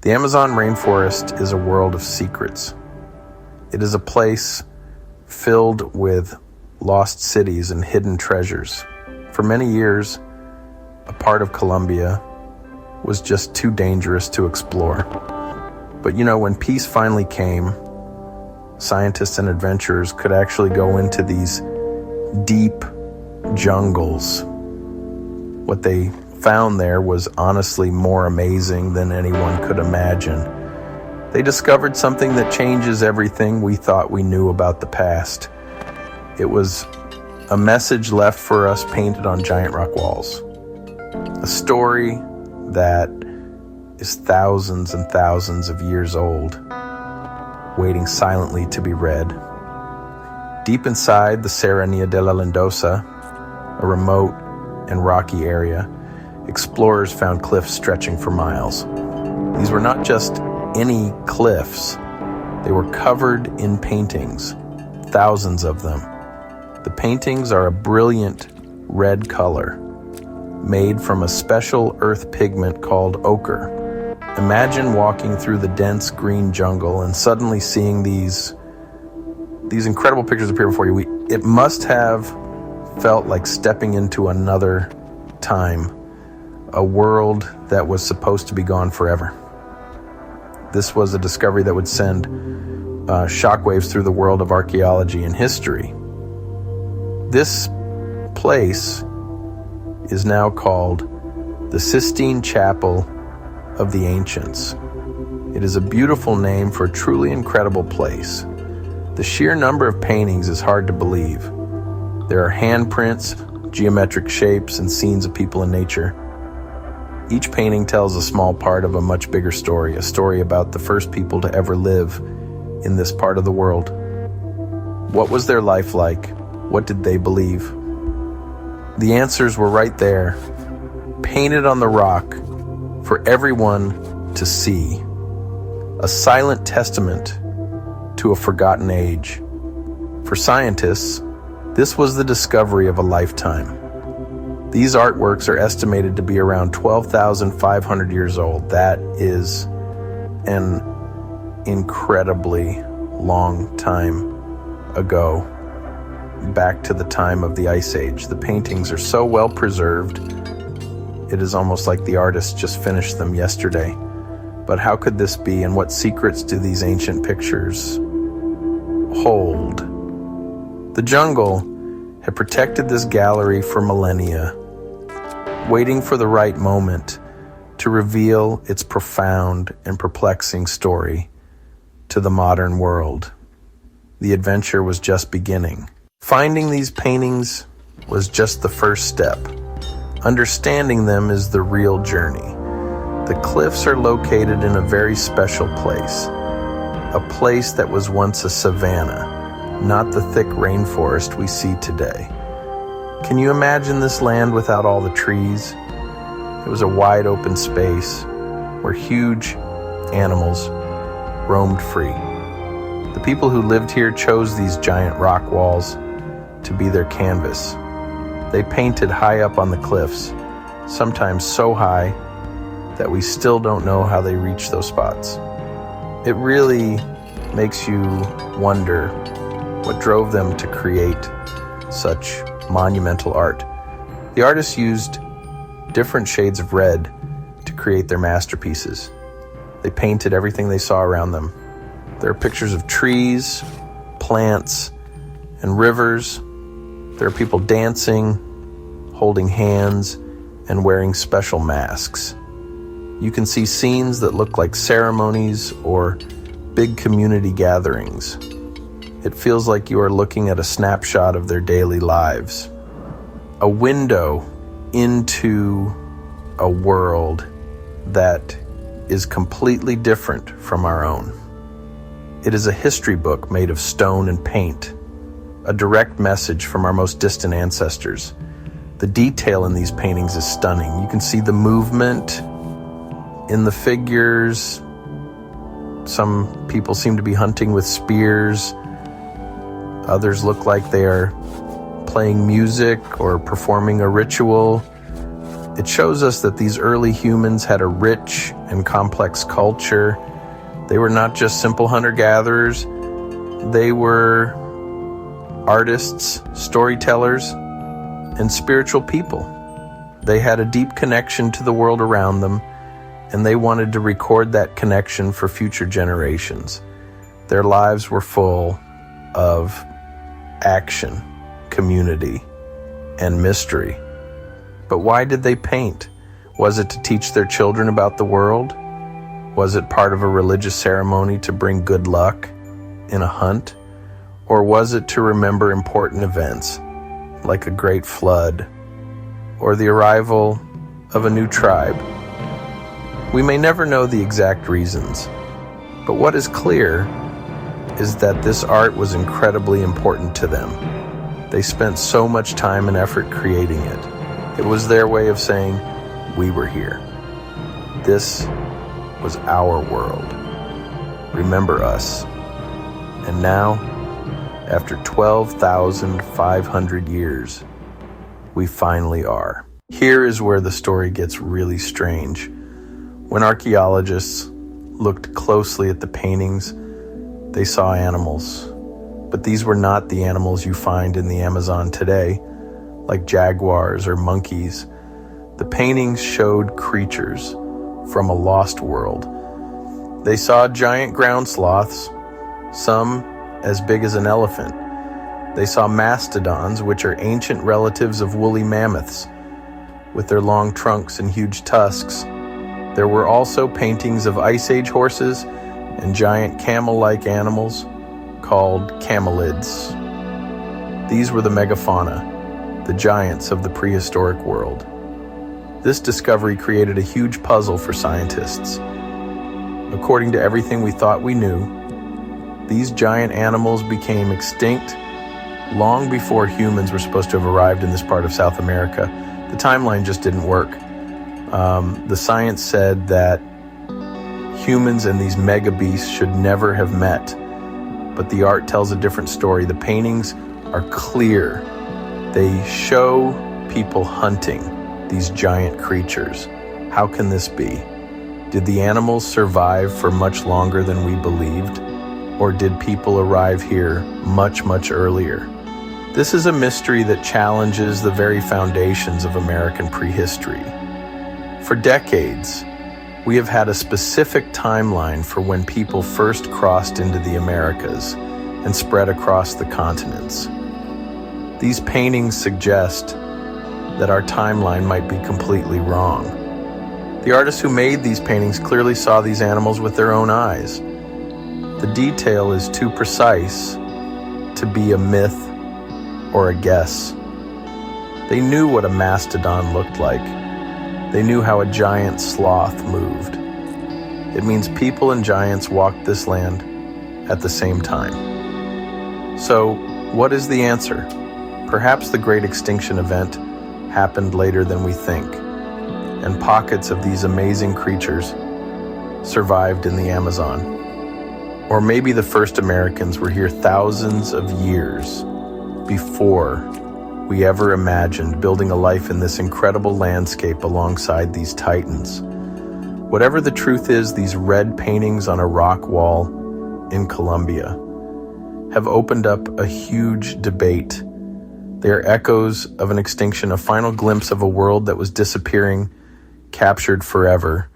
The Amazon rainforest is a world of secrets. It is a place filled with lost cities and hidden treasures. For many years, a part of Colombia was just too dangerous to explore. But when peace finally came, scientists and adventurers could actually go into these deep jungles. What they found there was honestly more amazing than anyone could imagine. They discovered something that changes everything we thought we knew about the past. It was a message left for us painted on giant rock walls. A story that is thousands and thousands of years old, waiting silently to be read. Deep inside the Serranía de la Lindosa, a remote and rocky area, explorers found cliffs stretching for miles. These were not just any cliffs. They were covered in paintings, thousands of them. The paintings are a brilliant red color, made from a special earth pigment called ochre. Imagine walking through the dense green jungle and suddenly seeing these incredible pictures appear before you. It must have felt like stepping into another time, a world that was supposed to be gone forever. This was a discovery that would send shockwaves through the world of archaeology and history. This place is now called the Sistine Chapel of the Ancients. It is a beautiful name for a truly incredible place. The sheer number of paintings is hard to believe. There are handprints, geometric shapes, and scenes of people and nature. Each painting tells a small part of a much bigger story, a story about the first people to ever live in this part of the world. What was their life like? What did they believe? The answers were right there, painted on the rock for everyone to see. A silent testament to a forgotten age. For scientists, this was the discovery of a lifetime. These artworks are estimated to be around 12,500 years old. That is an incredibly long time ago, back to the time of the Ice Age. The paintings are so well preserved, it is almost like the artist just finished them yesterday. But how could this be, and what secrets do these ancient pictures hold? The jungle had protected this gallery for millennia, waiting for the right moment to reveal its profound and perplexing story to the modern world. The adventure was just beginning. Finding these paintings was just the first step. Understanding them is the real journey. The cliffs are located in a very special place, a place that was once a savanna, not the thick rainforest we see today. Can you imagine this land without all the trees? It was a wide open space where huge animals roamed free. The people who lived here chose these giant rock walls to be their canvas. They painted high up on the cliffs, sometimes so high that we still don't know how they reached those spots. It really makes you wonder what drove them to create such monumental art. The artists used different shades of red to create their masterpieces. They painted everything they saw around them. There are pictures of trees, plants, and rivers. There are people dancing, holding hands, and wearing special masks. You can see scenes that look like ceremonies or big community gatherings. It feels like you are looking at a snapshot of their daily lives. A window into a world that is completely different from our own. It is a history book made of stone and paint, a direct message from our most distant ancestors. The detail in these paintings is stunning. You can see the movement in the figures. Some people seem to be hunting with spears. Others look like they are playing music or performing a ritual. It shows us that these early humans had a rich and complex culture. They were not just simple hunter-gatherers. They were artists, storytellers, and spiritual people. They had a deep connection to the world around them, and they wanted to record that connection for future generations. Their lives were full of action, community, and mystery. But why did they paint? Was it to teach their children about the world? Was it part of a religious ceremony to bring good luck in a hunt? Or was it to remember important events, like a great flood or the arrival of a new tribe? We may never know the exact reasons, but what is clear is that this art was incredibly important to them. They spent so much time and effort creating it. It was their way of saying, we were here. This was our world. Remember us. And now, after 12,500 years, we finally are. Here is where the story gets really strange. When archaeologists looked closely at the paintings, they saw animals. But these were not the animals you find in the Amazon today, like jaguars or monkeys. The paintings showed creatures from a lost world. They saw giant ground sloths, some as big as an elephant. They saw mastodons, which are ancient relatives of woolly mammoths, with their long trunks and huge tusks. There were also paintings of Ice Age horses and giant camel-like animals called camelids. These were the megafauna, the giants of the prehistoric world. This discovery created a huge puzzle for scientists. According to everything we thought we knew, these giant animals became extinct long before humans were supposed to have arrived in this part of South America. The timeline just didn't work. The science said that humans and these mega beasts should never have met. But the art tells a different story. The paintings are clear. They show people hunting these giant creatures. How can this be? Did the animals survive for much longer than we believed? Or did people arrive here much, much earlier? This is a mystery that challenges the very foundations of American prehistory. For decades, we have had a specific timeline for when people first crossed into the Americas and spread across the continents. These paintings suggest that our timeline might be completely wrong. The artists who made these paintings clearly saw these animals with their own eyes. The detail is too precise to be a myth or a guess. They knew what a mastodon looked like. They knew how a giant sloth moved. It means people and giants walked this land at the same time. So, what is the answer? Perhaps the Great Extinction event happened later than we think, and pockets of these amazing creatures survived in the Amazon. Or maybe the first Americans were here thousands of years before we ever imagined building a life in this incredible landscape alongside these titans. Whatever the truth is, these red paintings on a rock wall in Colombia have opened up a huge debate. They are echoes of an extinction, a final glimpse of a world that was disappearing, captured forever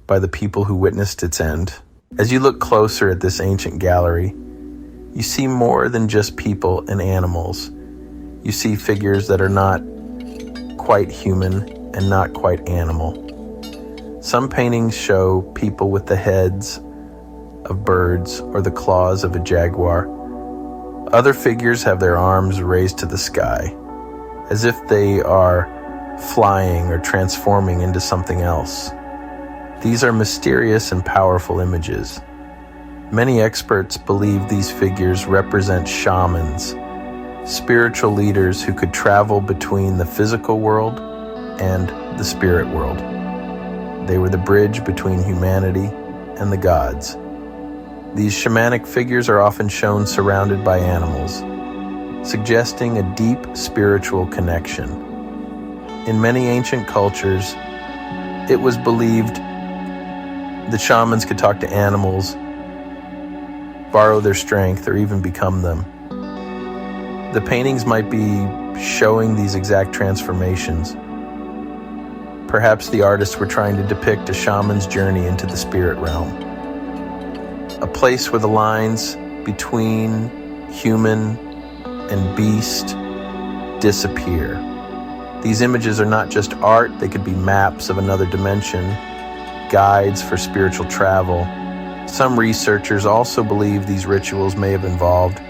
by the people who witnessed its end. As you look closer at this ancient gallery, you see more than just people and animals. You see figures that are not quite human and not quite animal. Some paintings show people with the heads of birds or the claws of a jaguar. Other figures have their arms raised to the sky, as if they are flying or transforming into something else. These are mysterious and powerful images. Many experts believe these figures represent shamans, spiritual leaders who could travel between the physical world and the spirit world. They were the bridge between humanity and the gods. These shamanic figures are often shown surrounded by animals, suggesting a deep spiritual connection. In many ancient cultures, it was believed The shamans could talk to animals, borrow their strength, or even become them. The paintings might be showing these exact transformations. Perhaps the artists were trying to depict a shaman's journey into the spirit realm, a place where the lines between human and beast disappear. These images are not just art, they could be maps of another dimension, guides for spiritual travel. Some researchers also believe these rituals may have involved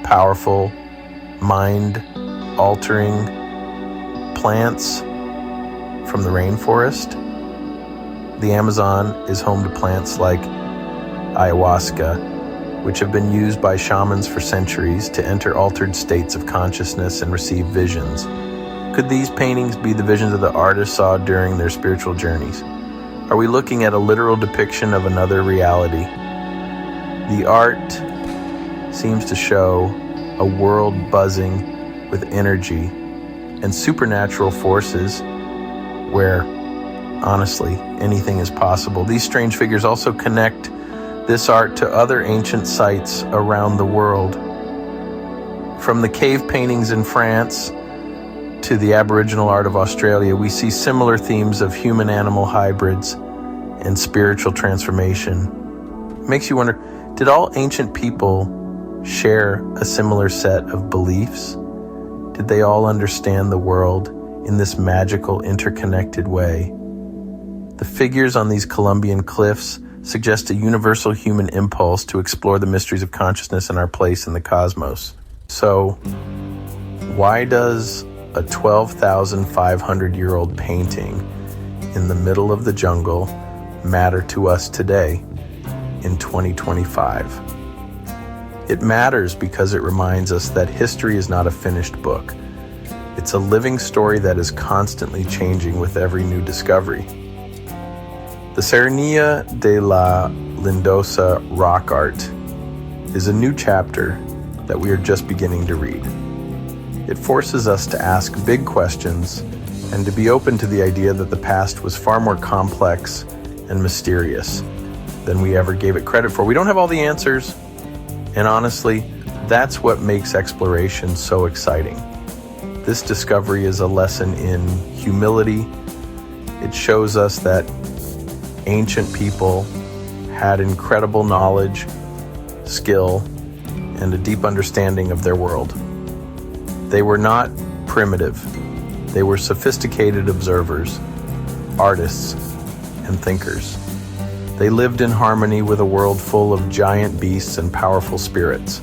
powerful, mind-altering plants from the rainforest. The Amazon is home to plants like ayahuasca, which have been used by shamans for centuries to enter altered states of consciousness and receive visions. Could these paintings be the visions that the artists saw during their spiritual journeys? Are we looking at a literal depiction of another reality? The art seems to show a world buzzing with energy and supernatural forces where, honestly, anything is possible. These strange figures also connect this art to other ancient sites around the world. From the cave paintings in France to the Aboriginal art of Australia, we see similar themes of human-animal hybrids and spiritual transformation. It makes you wonder, did all ancient people share a similar set of beliefs? Did they all understand the world in this magical, interconnected way? The figures on these Colombian cliffs suggest a universal human impulse to explore the mysteries of consciousness and our place in the cosmos. So, why does a 12,500-year-old painting in the middle of the jungle matter to us today in 2025? It matters because it reminds us that history is not a finished book. It's a living story that is constantly changing with every new discovery. The Serranía de la Lindosa rock art is a new chapter that we are just beginning to read. It forces us to ask big questions and to be open to the idea that the past was far more complex and mysterious than we ever gave it credit for. We don't have all the answers, and honestly, that's what makes exploration so exciting. This discovery is a lesson in humility. It shows us that ancient people had incredible knowledge, skill, and a deep understanding of their world. They were not primitive. They were sophisticated observers, artists, and thinkers. They lived in harmony with a world full of giant beasts and powerful spirits.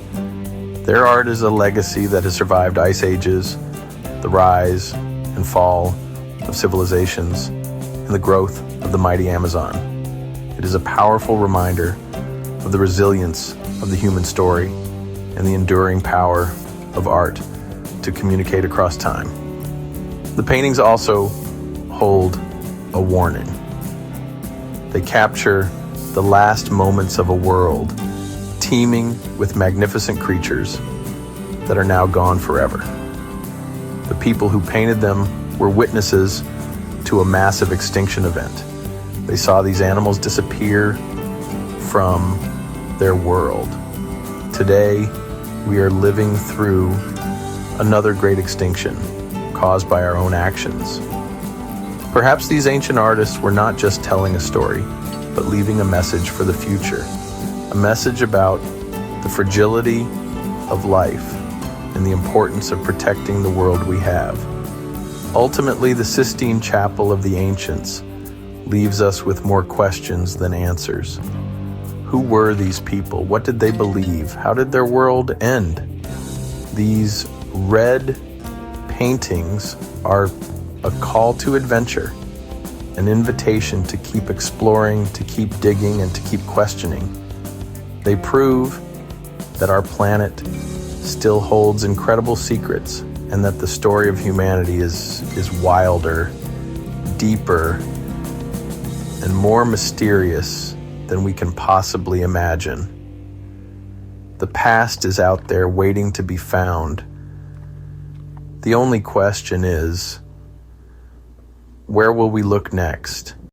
Their art is a legacy that has survived ice ages, the rise and fall of civilizations, and the growth of the mighty Amazon. It is a powerful reminder of the resilience of the human story and the enduring power of art to communicate across time. The paintings also hold a warning. They capture the last moments of a world teeming with magnificent creatures that are now gone forever. The people who painted them were witnesses to a massive extinction event. They saw these animals disappear from their world. Today, we are living through another great extinction caused by our own actions. Perhaps these ancient artists were not just telling a story, but leaving a message for the future, a message about the fragility of life and the importance of protecting the world we have. Ultimately, the Sistine Chapel of the ancients leaves us with more questions than answers. Who were these people? What did they believe? How did their world end? These red paintings are a call to adventure, an invitation to keep exploring, to keep digging, and to keep questioning. They prove that our planet still holds incredible secrets and that the story of humanity is wilder, deeper, and more mysterious than we can possibly imagine. The past is out there waiting to be found. The only question is, where will we look next?